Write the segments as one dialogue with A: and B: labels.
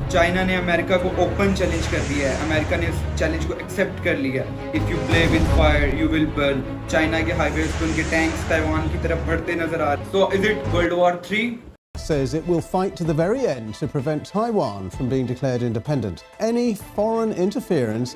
A: China ने America को open challenge कर दिया है, अमेरिका ने इस चैलेंज को एक्सेप्ट कर लिया। If you play with fire you will burn. China के हाईवेज पर उनके टैंक्स ताइवान की तरफ बढ़ते नजर आ रहे। So is it world war 3?
B: Says it will fight to the very end to prevent Taiwan from being declared independent. Any foreign interference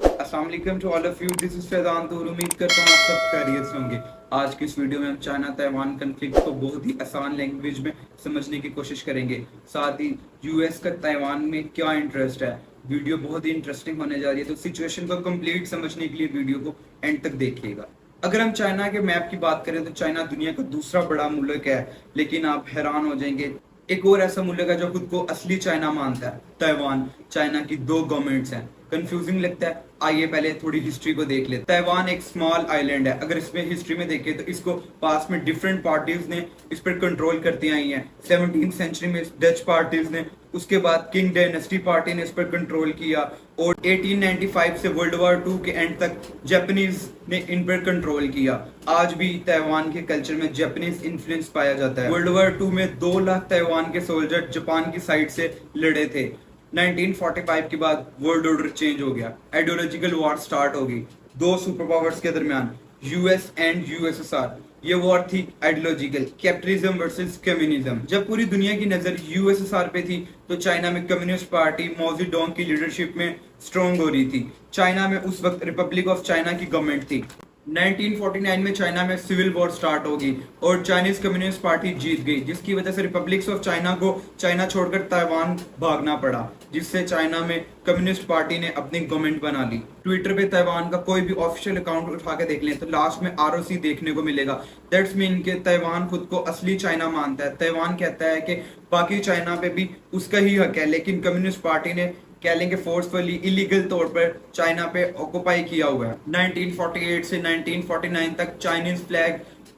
A: अस्सलाम वालेकुम to all of you, this is Faizan Toor. उम्मीद करता हूँ आप सब खैरियत से होंगे। आज की इस वीडियो में हम चाइना ताइवान कन्फ्लिक्ट को बहुत ही आसान लैंग्वेज में समझने की कोशिश करेंगे। साथ ही यूएस का ताइवान में क्या इंटरेस्ट है। वीडियो बहुत ही इंटरेस्टिंग होने जा रही है, तो सिचुएशन को कंप्लीट समझने के लिए वीडियो को एंड तक देखिएगा। अगर हम चाइना के मैप की बात करें तो चाइना दुनिया का दूसरा बड़ा मुल्क है, लेकिन आप हैरान हो जाएंगे एक और ऐसा मुल्क है जो खुद को असली चाइना मानता है, ताइवान। चाइना की दो गवर्नमेंट्स हैं, कंफ्यूजिंग लगता है। आइए पहले थोड़ी हिस्ट्री को देख लेते। ताइवान एक स्मॉल आइलैंड है। अगर इसमें हिस्ट्री में देखें तो इसको पास में डिफरेंट पार्टीज ने इस पर कंट्रोल करती आई हैं। 17th सेंचुरी में डच पार्टीज ने, उसके बाद किंग डायनेस्टी पार्टी ने इस पर कंट्रोल किया, और 1895 से वर्ल्ड वॉर 2 के एंड तक जापानीज ने इन पर कंट्रोल किया। आज भी ताइवान के कल्चर में जापानीज इन्फ्लुएंस पाया जाता है। वर्ल्ड वॉर 2 में 2 लाख ताइवान के सोल्जर जापान की साइड से लड़े थे। 1945 के बाद वर्ल्ड ऑर्डर चेंज हो गया, आइडियोलॉजिकल वॉर स्टार्ट हो गई दो सुपर पावर्स के दरमियान, यूएस एंड यूएसएसआर। ये वॉर थी आइडियोलॉजिकल, कैपिटलिज्म वर्सेस कम्युनिज्म। जब पूरी दुनिया की नजर यूएसएसआर पे थी तो चाइना में कम्युनिस्ट पार्टी माओ जेडोंग की लीडरशिप में स्ट्रॉन्ग हो रही थी। चाइना में उस वक्त रिपब्लिक ऑफ चाइना की गवर्नमेंट थी। 1949 में चाइना में सिविल वॉर स्टार्ट होगी और चाइनीज कम्युनिस्ट पार्टी जीत गई, जिसकी वजह से रिपब्लिक्स ऑफ चाइना को चाइना छोड़कर ताइवान भागना पड़ा, जिससे चाइना में कम्युनिस्ट पार्टी ने अपनी गवर्नमेंट बना ली। ट्विटर पे ताइवान का कोई भी ऑफिशियल अकाउंट उठा के देख लें तो लास्ट में आरओसी देखने को मिलेगा। दैट्स मीन के ताइवान खुद को असली चाइना मानता है। ताइवान कहता है कि बाकी चाइना पे भी उसका ही हक है, लेकिन कम्युनिस्ट पार्टी ने कह लेंगे फोर्सफुली इलीगल तौर पर चाइना पे ऑक्युपाई किया हुआ है। 1948 से 1949 तक चाइनीज फ्लैग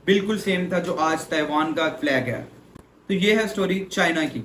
A: बिल्कुल सेम था जो आज ताइवान का फ्लैग है। तो ये है स्टोरी चाइना की।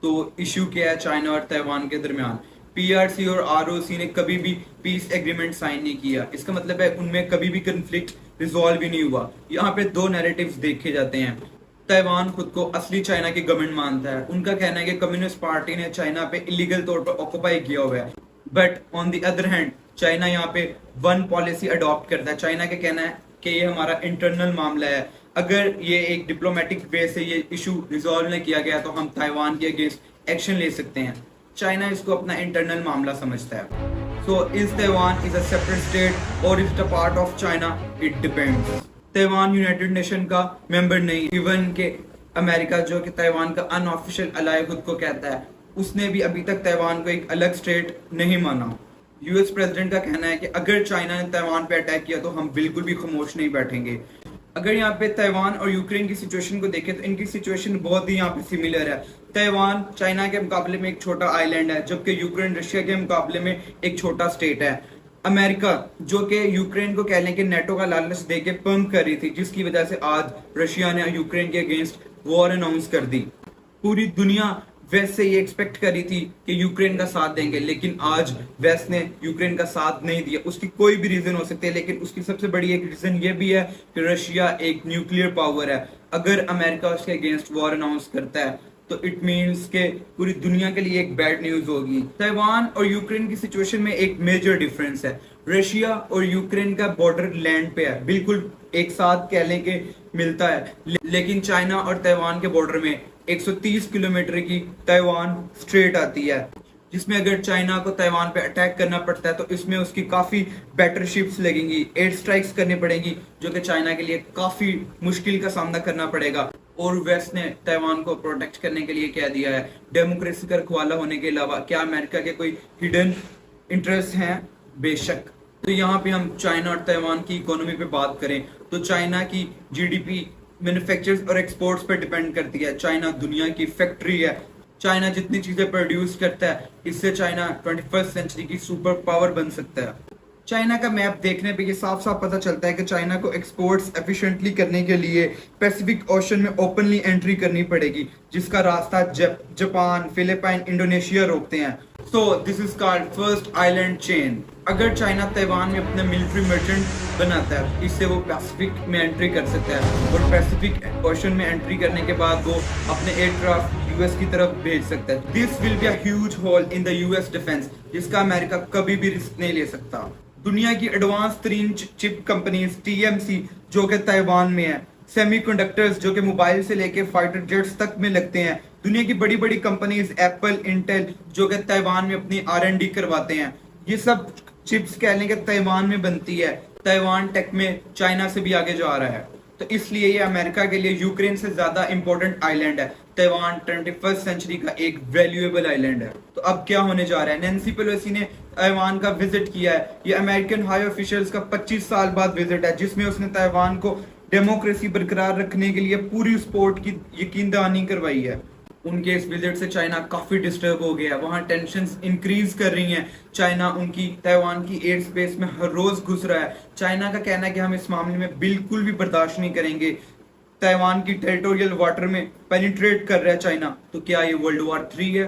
A: तो इश्यू क्या है चाइना और ताइवान के दरमियान? पीआरसी और आरओसी ने कभी भी पीस एग्रीमेंट साइन नहीं किया। इसका मतलब है उनमें कभी भी कंफ्लिक्ट रिजॉल्व ही नहीं हुआ। यहाँ पे दो नैरेटिव्स देखे जाते हैं। ताइवान खुद को असली चाइना की गवर्नमेंट मानता है। उनका कहना है कि कम्युनिस्ट पार्टी ने चाइना पे इलीगल तौर पर ऑक्युपाई किया हुआ है, but on the other hand China यहाँ पे वन पॉलिसी अडॉप्ट करता है। चाइना का कहना है कि ये हमारा इंटरनल मामला है, अगर ये एक डिप्लोमेटिक वे से ये इशू रिजॉल्व नहीं किया गया तो हम ताइवान के अगेंस्ट एक्शन ले सकते हैं। चाइना इसको अपना इंटरनल मामला समझता है। So is Taiwan is a separate state और is a part of China? It depends. Taiwan United Nation का मेंबर नहीं, इवन के अमेरिका जो कि ताइवान का अनऑफिशियल अलाय खुद को कहता है, उसने भी अभी तक ताइवान को एक अलग स्टेट नहीं माना। यूएस प्रेसिडेंट का कहना है कि अगर चाइना ने ताइवान पे अटैक किया तो हम बिल्कुल भी खामोश नहीं बैठेंगे। अगर यहाँ पे ताइवान और यूक्रेन की सिचुएशन को देखें तो इनकी सिचुएशन बहुत ही यहाँ पे सिमिलर है। ताइवान चाइना के मुकाबले में एक छोटा आइलैंड है, जबकि यूक्रेन रशिया के मुकाबले में एक छोटा स्टेट है। अमेरिका जो कि यूक्रेन को कह लें कि नेटो का लालच दे के पंप कर रही थी, जिसकी वजह से आज रशिया ने यूक्रेन के अगेंस्ट वॉर अनाउंस कर दी। पूरी दुनिया वेस्ट से ये एक्सपेक्ट कर रही थी कि यूक्रेन का साथ देंगे, लेकिन आज वेस्ट ने यूक्रेन का साथ नहीं दिया। उसकी कोई भी रीजन हो सकते हैं, लेकिन उसकी सबसे बड़ी एक रीजन ये भी है कि रशिया एक न्यूक्लियर पावर है। अगर अमेरिका उसके अगेंस्ट वॉर अनाउंस करता है तो इट मीन्स के पूरी दुनिया के लिए एक बैड न्यूज होगी। ताइवान और यूक्रेन की सिचुएशन में एक मेजर डिफरेंस है। रशिया और यूक्रेन का बॉर्डर लैंड पे है, बिल्कुल एक साथ कह लें कि मिलता है, लेकिन चाइना और ताइवान के बॉर्डर में 130 किलोमीटर की ताइवान स्ट्रेट आती है, जिसमें अगर चाइना को ताइवान पे अटैक करना पड़ता है तो इसमें उसकी काफी बेटर शिप्स लगेंगी, एयर स्ट्राइक्स करनी पड़ेंगी, जो कि चाइना के लिए काफी मुश्किल का सामना करना पड़ेगा। और वेस्ट ने ताइवान को प्रोटेक्ट करने के लिए क्या दिया है? डेमोक्रेसी का रखवाला होने के अलावा क्या अमेरिका के कोई हिडन इंटरेस्ट हैं? बेशक। तो यहाँ पे हम चाइना और ताइवान की इकोनॉमी पे बात करें तो चाइना की जीडीपी मैन्युफैक्चर्स और एक्सपोर्ट्स पे डिपेंड करती है। चाइना दुनिया की फैक्ट्री है। चाइना जितनी चीजें प्रोड्यूस करता है, इससे चाइना 21st सेंचुरी की सुपर पावर बन सकता है। चाइना का मैप देखने पे ये साफ साफ पता चलता है कि चाइना को एक्सपोर्ट्स एफिशिएंटली करने के लिए पैसिफिक ओशन में ओपनली एंट्री करनी पड़ेगी, जिसका रास्ता जापान, फिलीपाइन, इंडोनेशिया रोकते हैं। So this is called first island chain. अगर चाइना ताइवान में अपना मिलिट्री मर्चेंट बनाता है, इससे वो पैसिफिक में एंट्री कर सकता है, और पैसिफिक ओशन में एंट्री करने के बाद वो अपने एयरक्राफ्ट यूएस की तरफ भेज सकता है। This will be a huge hole in the US defence, जिसका अमेरिका कभी भी रिस्क नहीं ले सकता। दुनिया की एडवांस तरीन चिप कंपनीज टीएमसी जो कि ताइवान में है, सेमीकंडक्टर्स जो कि मोबाइल से लेके फाइटर जेट्स तक में लगते हैं, दुनिया की बड़ी बड़ी कंपनीज एप्पल, इंटेल जो कि ताइवान में अपनी R&D करवाते हैं, ये सब चिप्स कह लें कि ताइवान में बनती है। ताइवान टेक में चाइना से भी आगे जा रहा है, तो इसलिए ये अमेरिका के लिए यूक्रेन से ज्यादा इंपॉर्टेंट आइलैंड है। ताइवान 21st सेंचुरी का एक वैल्यूएबल आइलैंड है। तो अब क्या होने जा रहा है? नैन्सी पेलोसी ने ताइवान का विजिट किया है। ये अमेरिकन हाई ऑफिशियल्स का 25 साल बाद विजिट है, जिसमें उसने ताइवान को डेमोक्रेसी बरकरार रखने के लिए पूरी सपोर्ट की यकीन दहानी करवाई है। उनके इस विजिट से चाइना काफी डिस्टर्ब हो गया है, वहां टेंशंस इंक्रीज कर रही हैं। चाइना उनकी ताइवान की एयर स्पेस में हर रोज घुस रहा है। चाइना का कहना है कि हम इस मामले में बिल्कुल भी बर्दाश्त नहीं करेंगे। ताइवान की टेरिटोरियल वाटर में पेनिट्रेट कर रहा है चाइना। तो क्या ये वर्ल्ड वॉर 3 है?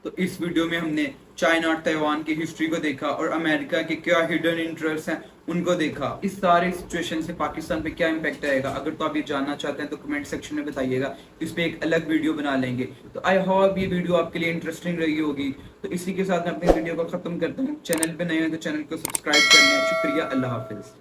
A: तो इस वीडियो में हमने चाइना और ताइवान की हिस्ट्री को देखा और अमेरिका के क्या हिडन इंटरेस्ट हैं उनको देखा। इस सारे सिचुएशन से पाकिस्तान पे क्या इम्पैक्ट आएगा, अगर तो आप ये जानना चाहते हैं तो कमेंट सेक्शन में बताइएगा, इस पे एक अलग वीडियो बना लेंगे। तो आई होप ये वीडियो आपके लिए इंटरेस्टिंग रही होगी। तो इसी के साथ मैं अपनी वीडियो को खत्म करता हूँ। चैनल पे नए हैं तो चैनल को सब्सक्राइब करना है। शुक्रिया, अल्लाह हाफिज।